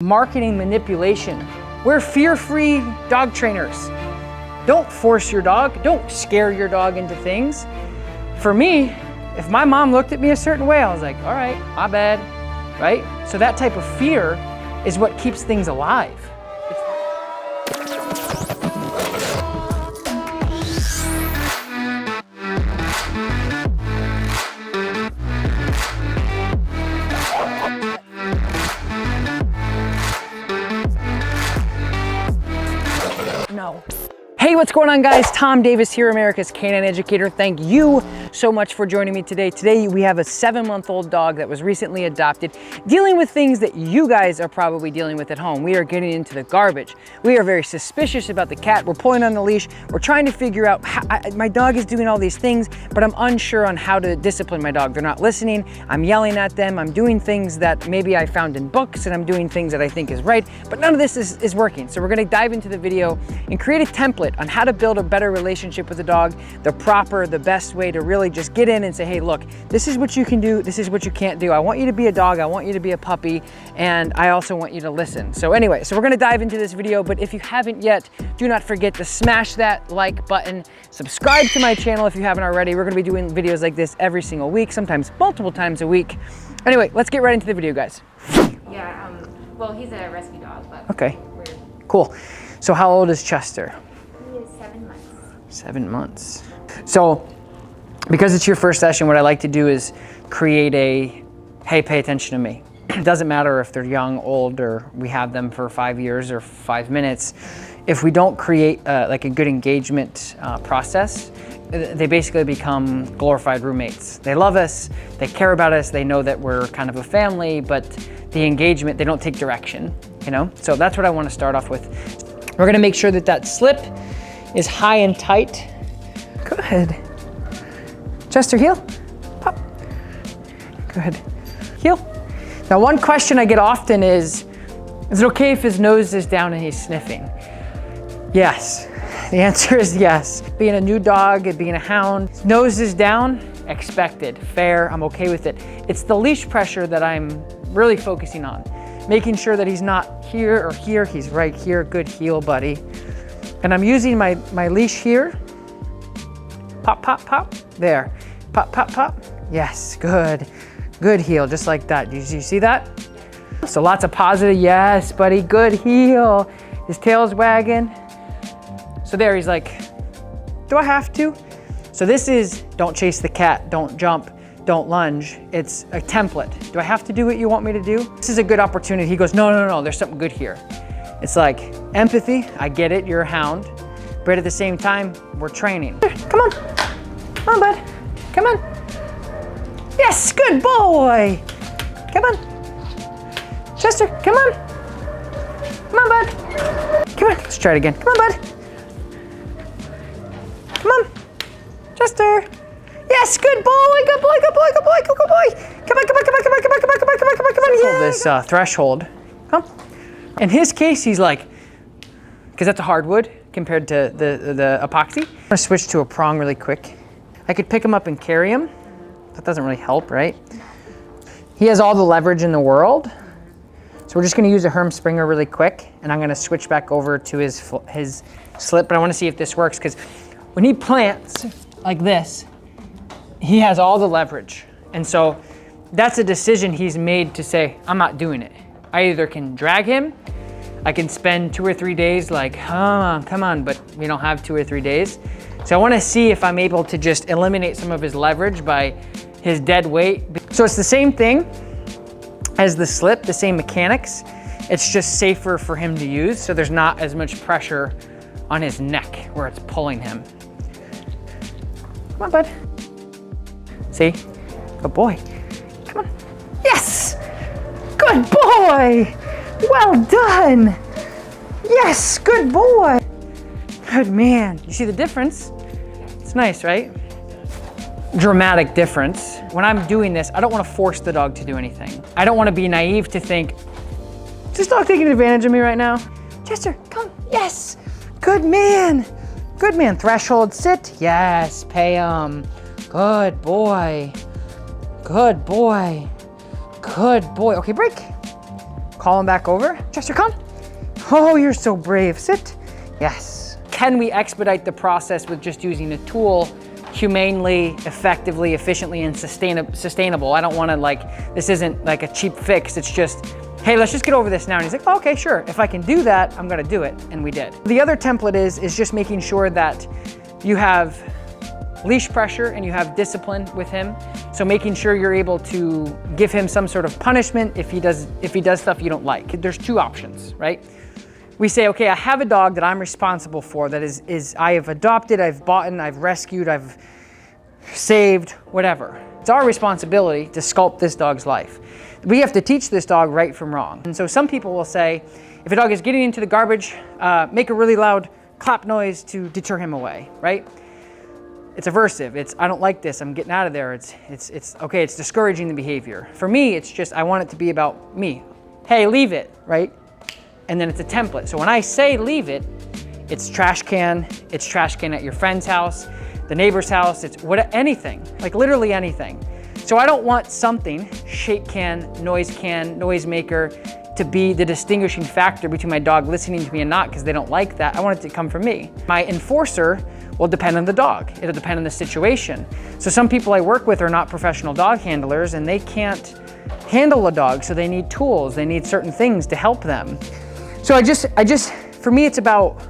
Marketing manipulation. We're fear-free dog trainers. Don't force your dog. Don't scare your dog into things. For me, if my mom looked at me a certain way, I was like, all right, my bad, right? So that type of fear is what keeps things alive. No. Hey, what's going on, guys? Tom Davis here, America's Canine Educator. Thank you so much for joining me today. Today, we have a 7-month-old dog that was recently adopted, dealing with things that you guys are probably dealing with at home. We are getting into the garbage. We are very suspicious about the cat. We're pulling on the leash. We're trying to figure out how, my dog is doing all these things, but I'm unsure on how to discipline my dog. They're not listening. I'm yelling at them. I'm doing things that maybe I found in books, and I'm doing things that I think is right, but none of this is working. So we're gonna dive into the video and create a template on how to build a better relationship with the dog, the best way to really just get in and say, hey, look, this is what you can do, this is what you can't do. I want you to be a dog, I want you to be a puppy, and I also want you to listen. So anyway, so we're gonna dive into this video, but if you haven't yet, do not forget to smash that like button, subscribe to my channel if you haven't already. We're gonna be doing videos like this every single week, sometimes multiple times a week. Anyway, let's get right into the video, guys. Yeah, well, he's a rescue dog, but okay, cool. So how old is Chester? 7 months. So because it's your first session, what I like to do is create a, hey, pay attention to me. It doesn't matter if they're young, old, or we have them for 5 years or 5 minutes. If we don't create like a good engagement process, they basically become glorified roommates. They love us, they care about us, they know that we're kind of a family, but the engagement, they don't take direction, you know? So that's what I want to start off with. We're gonna make sure that that slip is high and tight. Good. Chester, heel. Pop. Good. Heel. Now, one question I get often is it okay if his nose is down and he's sniffing? Yes. The answer is yes. Being a new dog, being a hound, nose is down, expected, fair, I'm okay with it. It's the leash pressure that I'm really focusing on. Making sure that he's not here or here, he's right here. Good heel, buddy. And I'm using my leash here. Pop, pop, pop. There. Pop, pop, pop. Yes, good. Good heel, just like that. Do you see that? So lots of positive. Yes, buddy, good heel. His tail's wagging. So there, he's like, do I have to? So this is, don't chase the cat, don't jump, don't lunge. It's a template. Do I have to do what you want me to do? This is a good opportunity. He goes, no, no, no, there's something good here. It's like empathy, I get it, you're a hound, but at the same time, we're training. Come on, come on, bud, come on. Yes, good boy. Come on. Chester, come on. Come on, bud. Come on, let's try it again. Come on, bud. Come on, Chester. Yes, good boy, good boy, good boy, good boy, good boy. Come on, come on, come on, come on, come on, come on, come on, come on, come on, come on. Yeah. This threshold. Come. In his case, he's like, because that's a hardwood compared to the epoxy. I'm gonna switch to a prong really quick. I could pick him up and carry him. That doesn't really help, right? He has all the leverage in the world. So we're just gonna use a Herm Springer really quick, and I'm gonna switch back over to his slip, but I wanna see if this works, because when he plants like this, he has all the leverage. And so that's a decision he's made to say, I'm not doing it. I either can drag him, I can spend 2 or 3 days like, come on, but we don't have 2 or 3 days. So I wanna see if I'm able to just eliminate some of his leverage by his dead weight. So it's the same thing as the slip, the same mechanics. It's just safer for him to use, so there's not as much pressure on his neck where it's pulling him. Come on, bud. See? Good boy. Come on. Yes! Good boy! Well done! Yes, good boy! Good man. You see the difference? It's nice, right? Dramatic difference. When I'm doing this, I don't want to force the dog to do anything. I don't want to be naive to think, is this dog taking advantage of me right now? Chester, come. Yes! Good man! Good man. Threshold, sit. Yes, pay him. Good boy. Good boy. Good boy. Okay, break. Call him back over. Chester, come. Oh, you're so brave. Sit. Yes. Can we expedite the process with just using a tool humanely, effectively, efficiently, and sustainable? I don't want to this isn't like a cheap fix. It's just, hey, let's just get over this now. And he's like, oh, okay, sure. If I can do that, I'm gonna do it. And we did. The other template is just making sure that you have leash pressure and you have discipline with him. So making sure you're able to give him some sort of punishment if he does stuff you don't like. There's two options, right? We say, okay, I have a dog that I'm responsible for, that is I have adopted, I've bought, I've rescued, I've saved, whatever. It's our responsibility to sculpt this dog's life. We have to teach this dog right from wrong. And so some people will say, if a dog is getting into the garbage, make a really loud clap noise to deter him away, right? It's aversive. It's, I don't like this, I'm getting out of there. It's okay, it's discouraging the behavior. For me, it's just, I want it to be about me. Hey, leave it, right? And then it's a template. So when I say leave it, it's trash can at your friend's house, the neighbor's house, it's anything, like literally anything. So I don't want something, shake can, noise maker, to be the distinguishing factor between my dog listening to me and not, because they don't like that. I want it to come from me. My enforcer will depend on the dog. It'll depend on the situation. So some people I work with are not professional dog handlers and they can't handle a dog, so they need tools, they need certain things to help them. So I just, for me, it's about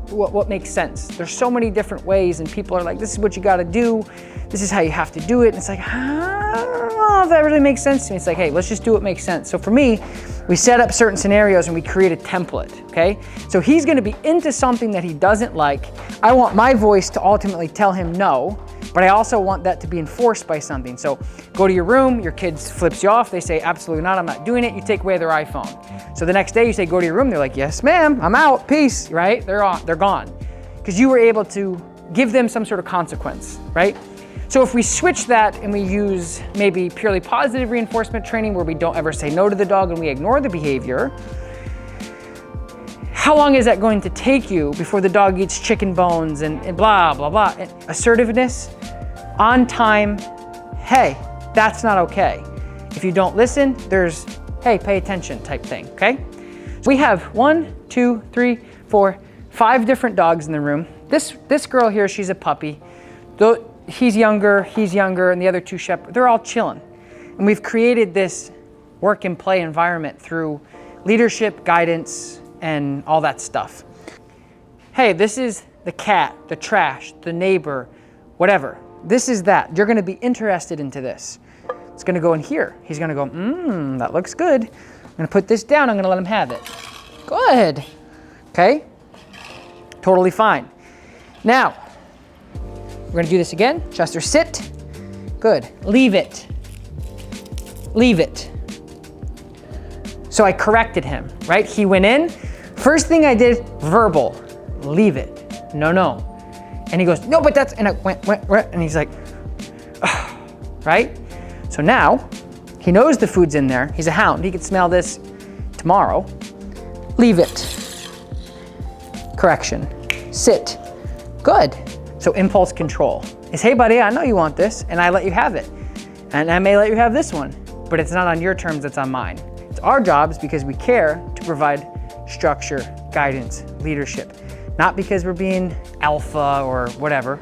what makes sense. There's so many different ways and people are like, this is what you gotta do. This is how you have to do it. And it's like, I don't know if that really makes sense to me. It's like, hey, let's just do what makes sense. So for me, we set up certain scenarios and we create a template, okay? So he's gonna be into something that he doesn't like. I want my voice to ultimately tell him no, but I also want that to be enforced by something. So go to your room, your kid flips you off, they say, absolutely not, I'm not doing it, you take away their iPhone. So the next day you say, go to your room, they're like, yes ma'am, I'm out, peace, right? They're gone. Because you were able to give them some sort of consequence, right? So if we switch that and we use maybe purely positive reinforcement training where we don't ever say no to the dog and we ignore the behavior, how long is that going to take you before the dog eats chicken bones and blah, blah, blah? And assertiveness, on time, hey, that's not okay. If you don't listen, there's, hey, pay attention type thing, okay? So we have 1, 2, 3, 4, 5 different dogs in the room. This girl here, she's a puppy. He's younger, and the other 2 shepherds, they're all chilling. And we've created this work and play environment through leadership, guidance, and all that stuff. Hey, this is the cat, the trash, the neighbor, whatever. This is that. You're gonna be interested into this. It's gonna go in here. He's gonna go, that looks good. I'm gonna put this down, I'm gonna let him have it. Good, okay? Totally fine. Now, we're gonna do this again. Chester, sit. Good, leave it. Leave it. So I corrected him, right? He went in. First thing I did, verbal, leave it. No, no. And he goes, no, but that's, and I went, and he's like, ugh, right? So now, he knows the food's in there. He's a hound, he could smell this tomorrow. Leave it. Correction, sit. Good. So impulse control is, hey buddy, I know you want this, and I let you have it. And I may let you have this one, but it's not on your terms, it's on mine. It's our jobs because we care to provide structure, guidance, leadership. Not because we're being alpha or whatever.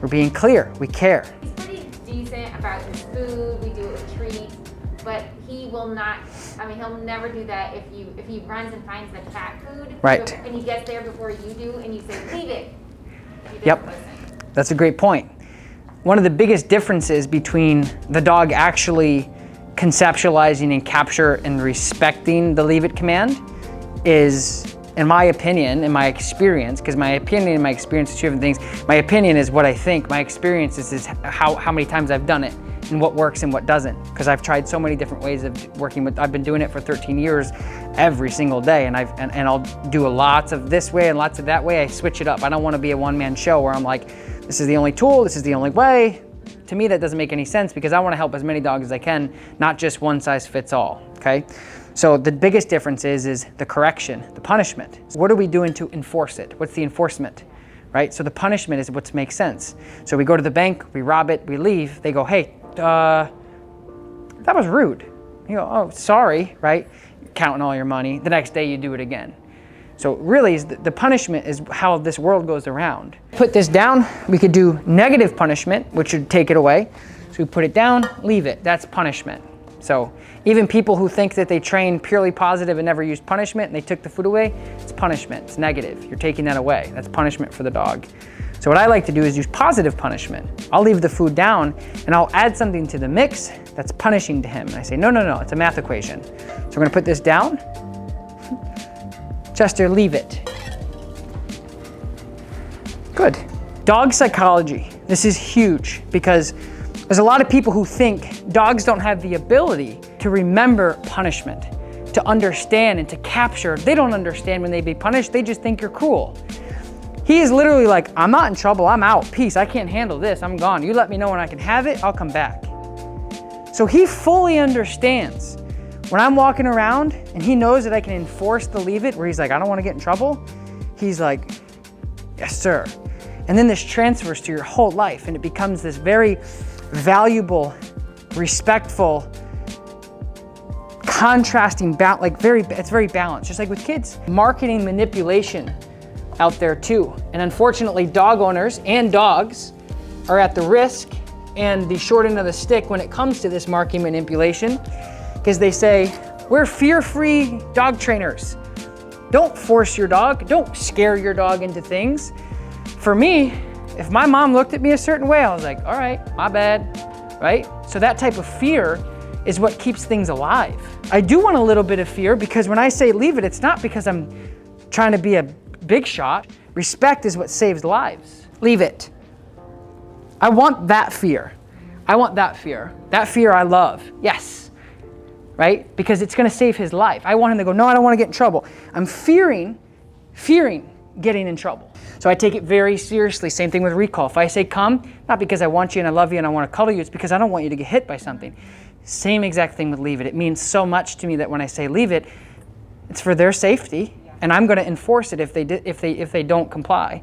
We're being clear, we care. He's pretty decent about his food, we do it with treats, but he will not, I mean, he'll never do that if he runs and finds the cat food. Right. And he gets there before you do, and you say, leave it. Yep, that's a great point. One of the biggest differences between the dog actually conceptualizing and capture and respecting the leave it command is, in my opinion, in my experience, because my opinion and my experience are 2 different things. My opinion is what I think. My experience is how many times I've done it and what works and what doesn't. Because I've tried so many different ways of working with, I've been doing it for 13 years every single day, and I'll do lots of this way and lots of that way. I switch it up. I don't want to be a one-man show where I'm like, this is the only tool, this is the only way. To me, that doesn't make any sense because I want to help as many dogs as I can, not just one size fits all, okay? So the biggest difference is the correction, the punishment. What are we doing to enforce it? What's the enforcement, right? So the punishment is what makes sense. So we go to the bank, we rob it, we leave. They go, hey, that was rude. You go, oh, sorry, right? counting all your money. The next day you do it again. So really, the punishment is how this world goes around. Put this down, we could do negative punishment, which would take it away. So we put it down, leave it, that's punishment. So even people who think that they train purely positive and never use punishment and they took the food away, it's punishment, it's negative. You're taking that away, that's punishment for the dog. So what I like to do is use positive punishment. I'll leave the food down and I'll add something to the mix that's punishing to him. And I say, no, it's a math equation. So we're gonna put this down. Chester, leave it. Good. Dog psychology. This is huge because there's a lot of people who think dogs don't have the ability to remember punishment, to understand and to capture. They don't understand when they be punished, they just think you're cruel. He is literally like, I'm not in trouble, I'm out, peace, I can't handle this, I'm gone. You let me know when I can have it, I'll come back. So he fully understands. When I'm walking around and he knows that I can enforce the leave it, where he's like, I don't want to get in trouble, he's like, yes, sir. And then this transfers to your whole life and it becomes this very valuable, respectful, contrasting, it's very balanced, just like with kids. Marketing manipulation out there too. And unfortunately, dog owners and dogs are at the risk and the short end of the stick when it comes to this marketing manipulation, because they say, we're fear-free dog trainers. Don't force your dog, don't scare your dog into things. For me, if my mom looked at me a certain way, I was like, all right, my bad, right? So that type of fear is what keeps things alive. I do want a little bit of fear because when I say leave it, it's not because I'm trying to be a big shot. Respect is what saves lives. Leave it. I want that fear. I want that fear. That fear I love, yes, right? Because it's gonna save his life. I want him to go, no, I don't wanna get in trouble. I'm fearing getting in trouble. So I take it very seriously. Same thing with recall. If I say come, not because I want you and I love you and I want to cuddle you, it's because I don't want you to get hit by something. Same exact thing with leave it. It means so much to me that when I say leave it, it's for their safety, and I'm going to enforce it if they don't comply.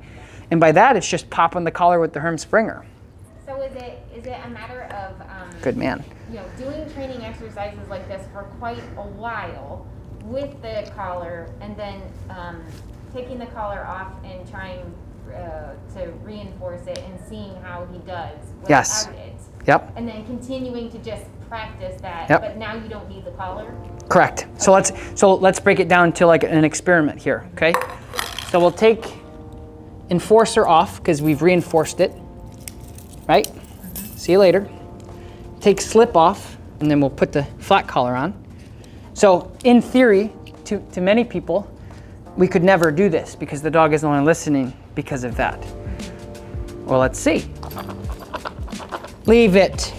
And by that, it's just popping the collar with the Herm Springer. So is it a matter of good man, doing training exercises like this for quite a while with the collar, and then taking the collar off and trying to reinforce it and seeing how he does without it? Yep. And then continuing to just practice that, but now you don't need the collar? Correct. So let's break it down to like an experiment here, okay? So we'll take enforcer off because we've reinforced it, right? See you later. Take slip off, and then we'll put the flat collar on. So in theory, to many people, we could never do this because the dog is only listening because of that. Well, let's see. Leave it.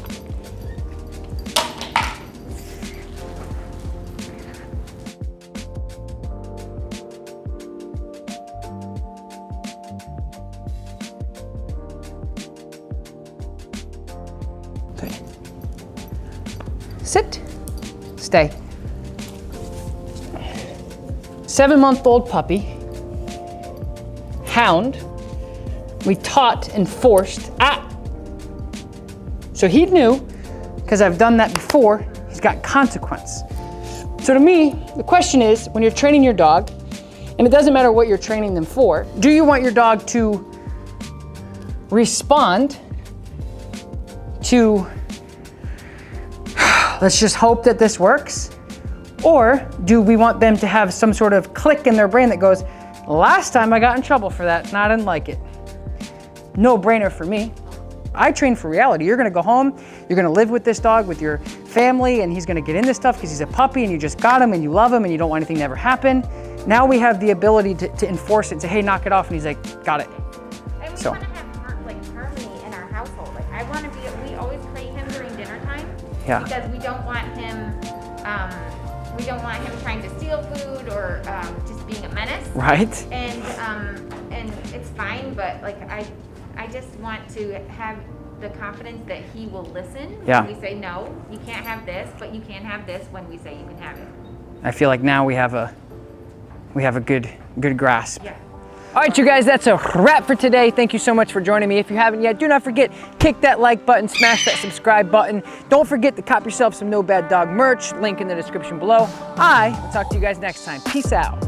Okay. Sit. Stay. 7-month-old puppy, hound, we taught and forced, So he knew, because I've done that before, he's got consequence. So to me, the question is, when you're training your dog, and it doesn't matter what you're training them for, do you want your dog to respond to, let's just hope that this works? Or do we want them to have some sort of click in their brain that goes, last time I got in trouble for that and I didn't like it? No brainer for me. I train for reality. You're gonna go home, you're gonna live with this dog, with your family, and he's gonna get into stuff because he's a puppy and you just got him and you love him and you don't want anything to ever happen. Now we have the ability to enforce it and say, hey, knock it off, and he's like, got it. And we want to have harmony in our household. Like we always crate him during dinner time because we don't want him trying to steal food or just being a menace. Right. And it's fine, but like I just want to have the confidence that he will listen when we say no, you can't have this, but you can have this when we say you can have it. I feel like now we have a good grasp. Yeah. All right, you guys, that's a wrap for today. Thank you so much for joining me. If you haven't yet, do not forget, kick that like button, smash that subscribe button. Don't forget to cop yourself some No Bad Dog merch, link in the description below. I will talk to you guys next time. Peace out.